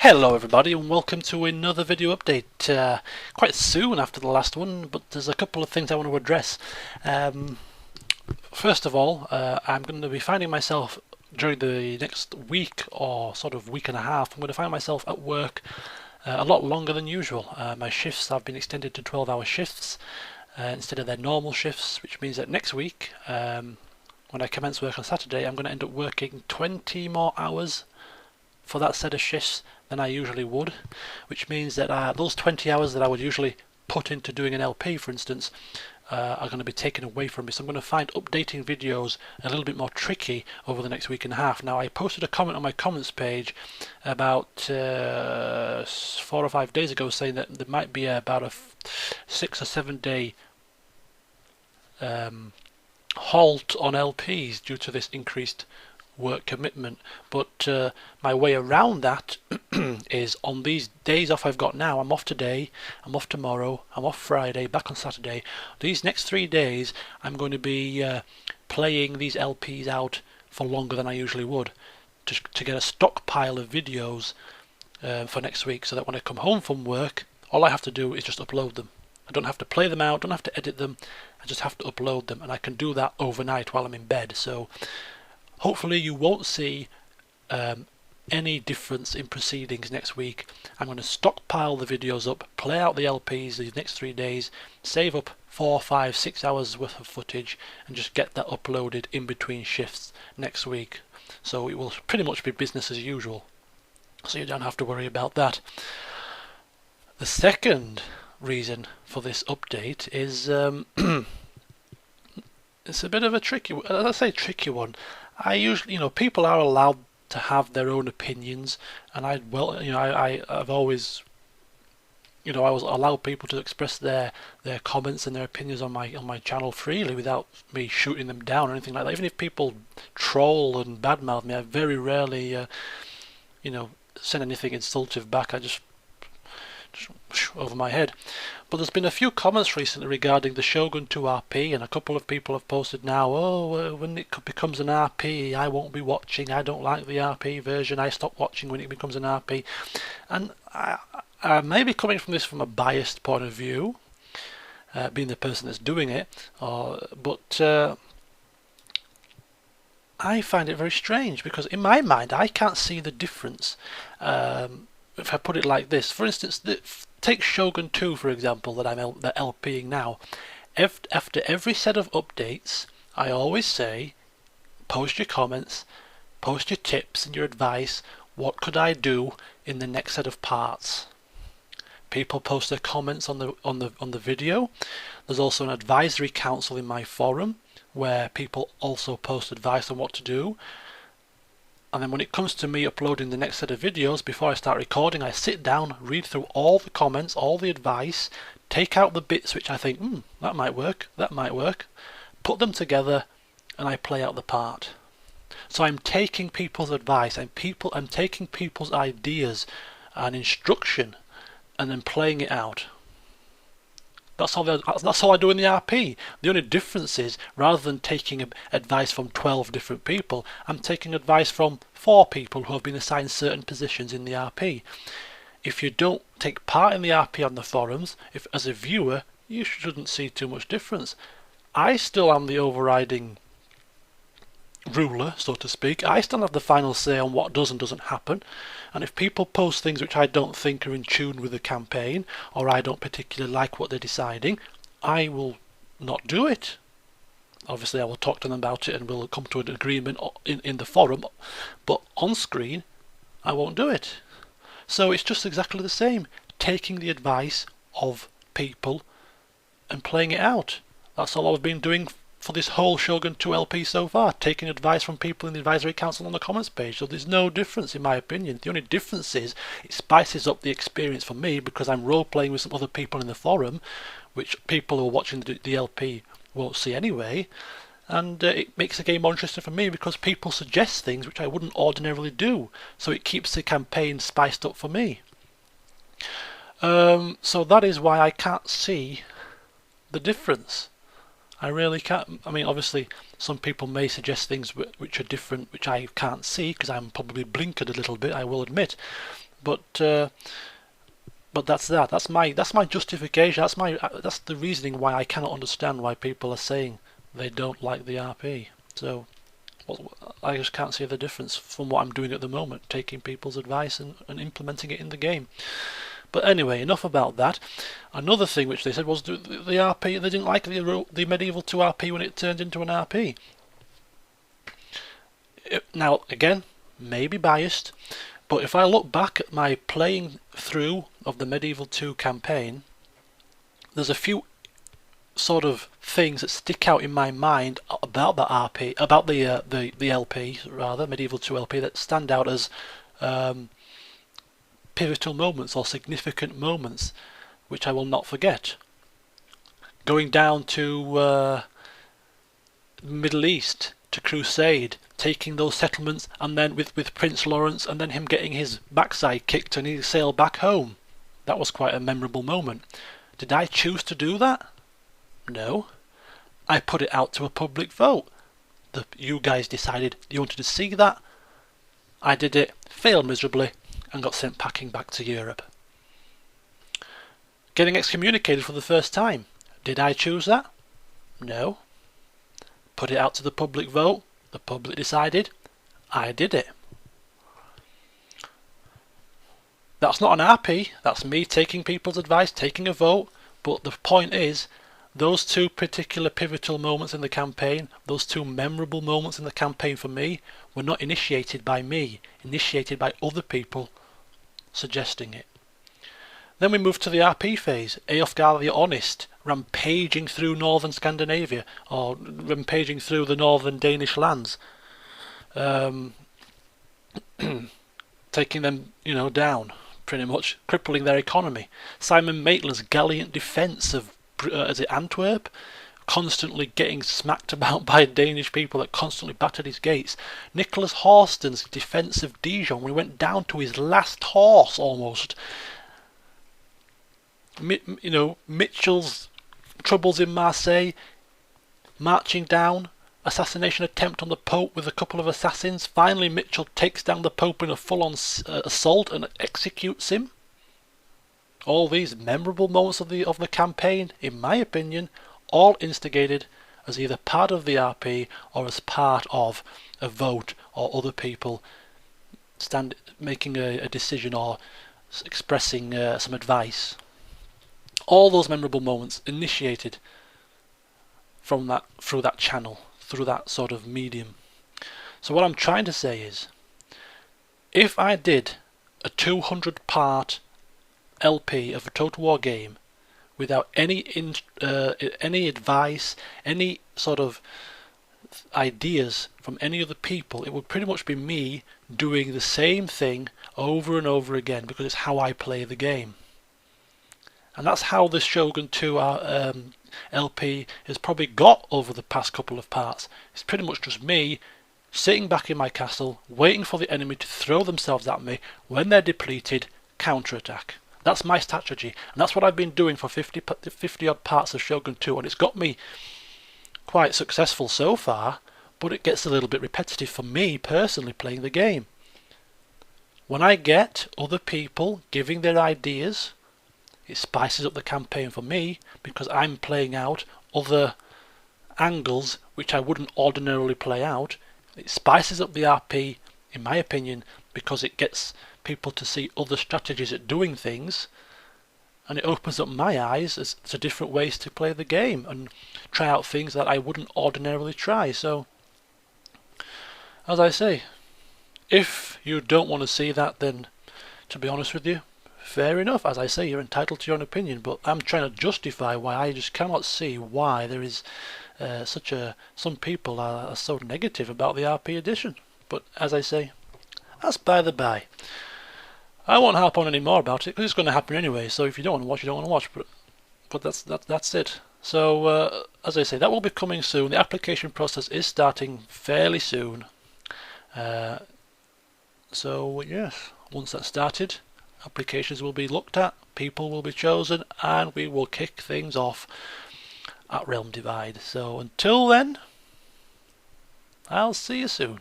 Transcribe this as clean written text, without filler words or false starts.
Hello everybody and welcome to another video update. Quite soon after the last one, but there's a couple of things I want to address. First of all, I'm going to be finding myself during the next week or sort of week and a half, I'm going to find myself at work a lot longer than usual. My shifts have been extended to 12-hour shifts instead of their normal shifts, which means that next week, when I commence work on Saturday, I'm going to end up working 20 more hours for that set of shifts than I usually would, which means that those 20 hours that I would usually put into doing an LP, for instance, are going to be taken away from me. So I'm going to find updating videos a little bit more tricky over the next week and a half. Now, I posted a comment on my comments page about 4 or 5 days ago saying that there might be about a 6 or 7 day halt on LPs due to this increased work commitment, but my way around that is on these days off I've got now. I'm off today, I'm off tomorrow, I'm off Friday, back on Saturday. These next 3 days I'm going to be playing these LPs out for longer than I usually would to get a stockpile of videos for next week, so that when I come home from work all I have to do is just upload them. I don't have to play them out, don't have to edit them, I just have to upload them, and I can do that overnight while I'm in bed. So hopefully you won't see any difference in proceedings next week. I'm going to stockpile the videos up, play out the LPs these next 3 days, save up 4, 5, 6 hours worth of footage, and just get that uploaded in between shifts next week. So it will pretty much be business as usual, so you don't have to worry about that. The second reason for this update is it's a bit of a tricky, let's say tricky one. I usually, people are allowed to have their own opinions, and I've always, I was allow people to express their comments and their opinions on my channel freely without me shooting them down or anything like that. Even if people troll and badmouth me, I very rarely, send anything insultive back. I just over my head. But there's been a few comments recently regarding the Shogun 2 RP, and a couple of people have posted now, when it becomes an RP I won't be watching, I don't like the RP version, I stop watching when it becomes an RP. And I may be coming from this from a biased point of view, being the person that's doing it, but I find it very strange, because in my mind I can't see the difference. If I put it like this, for instance, take Shogun 2 for example, that I'm LPing now. After every set of updates, I always say, post your comments, post your tips and your advice. What could I do in the next set of parts? People post their comments on the video. There's also an advisory council in my forum where people also post advice on what to do. And then when it comes to me uploading the next set of videos, before I start recording, I sit down, read through all the comments, all the advice, take out the bits which I think, that might work, put them together, and I play out the part. So I'm taking people's advice, I'm taking people's ideas and instruction, and then playing it out. That's all I do in the RP. The only difference is, rather than taking advice from 12 different people, I'm taking advice from 4 people who have been assigned certain positions in the RP. If you don't take part in the RP on the forums, as a viewer, you shouldn't see too much difference. I still am the overriding ruler, so to speak. I still have the final say on what does and doesn't happen, and if people post things which I don't think are in tune with the campaign, or I don't particularly like what they're deciding, I will not do it. Obviously I will talk to them about it and we'll come to an agreement in the forum, but on screen I won't do it. So it's just exactly the same, taking the advice of people and playing it out. That's all I've been doing for this whole Shogun 2 LP so far, taking advice from people in the advisory council on the comments page. So there's no difference in my opinion. The only difference is it spices up the experience for me, because I'm role playing with some other people in the forum, which people who are watching the LP won't see anyway, and it makes the game more interesting for me because people suggest things which I wouldn't ordinarily do, so it keeps the campaign spiced up for me. So that is why I can't see the difference. I really can't. I mean, obviously some people may suggest things which are different, which I can't see because I'm probably blinkered a little bit, I will admit, But that's that. That's my justification. That's the reasoning why I cannot understand why people are saying they don't like the RP. So I just can't see the difference from what I'm doing at the moment, taking people's advice and implementing it in the game. But anyway, enough about that. Another thing which they said was the RP, they didn't like the Medieval 2 RP when it turned into an RP. Now, again, maybe biased, but if I look back at my playing through of the Medieval 2 campaign, there's a few sort of things that stick out in my mind about the RP, about the LP rather, Medieval 2 LP, that stand out as pivotal moments or significant moments, which I will not forget. Going down to Middle East, to Crusade, taking those settlements, and then with Prince Lawrence, and then him getting his backside kicked and he sailed back home. That was quite a memorable moment. Did I choose to do that? No. I put it out to a public vote. You guys decided you wanted to see that. I did it, failed miserably, and got sent packing back to Europe. Getting excommunicated for the first time. Did I choose that? No. Put it out to the public vote. The public decided. I did it. That's not an RP. That's me taking people's advice, taking a vote. But the point is, those two particular pivotal moments in the campaign, those two memorable moments in the campaign for me, were not initiated by me, initiated by other people suggesting it. Then we move to the RP phase. Eofgar the Honest, rampaging through northern Scandinavia, or rampaging through the northern Danish lands, taking them, down, pretty much, crippling their economy. Simon Maitland's gallant defence of, Antwerp, constantly getting smacked about by Danish people that constantly battered his gates. Nicholas Horston's defence of Dijon, when he went down to his last horse almost. Mitchell's troubles in Marseille, marching down, assassination attempt on the Pope with a couple of assassins. Finally, Mitchell takes down the Pope in a full-on assault and executes him. All these memorable moments of the campaign, in my opinion, all instigated as either part of the RP or as part of a vote or other people making a decision or expressing some advice. All those memorable moments initiated from that, through that channel, through that sort of medium. So what I'm trying to say is, if I did a 200-part LP of a Total War game without any advice, any sort of ideas from any other people, it would pretty much be me doing the same thing over and over again, because it's how I play the game. And that's how the Shogun 2 LP has probably got over the past couple of parts. It's pretty much just me sitting back in my castle, waiting for the enemy to throw themselves at me. When they're depleted, counterattack. That's my strategy, and that's what I've been doing for 50 odd parts of Shogun 2, and it's got me quite successful so far, but it gets a little bit repetitive for me personally playing the game. When I get other people giving their ideas, it spices up the campaign for me, because I'm playing out other angles which I wouldn't ordinarily play out. It spices up the RP, in my opinion, because it gets people to see other strategies at doing things, and it opens up my eyes as to different ways to play the game and try out things that I wouldn't ordinarily try. So, as I say, if you don't want to see that, then to be honest with you, fair enough. As I say, you're entitled to your own opinion, but I'm trying to justify why I just cannot see why there is some people are so negative about the RP edition. But as I say, that's by the by. I won't harp on any more about it, because it's going to happen anyway. So if you don't want to watch, you don't want to watch. But that's it. So as I say, that will be coming soon. The application process is starting fairly soon. So yes, once that's started, applications will be looked at, people will be chosen, and we will kick things off at Realm Divide. So until then, I'll see you soon.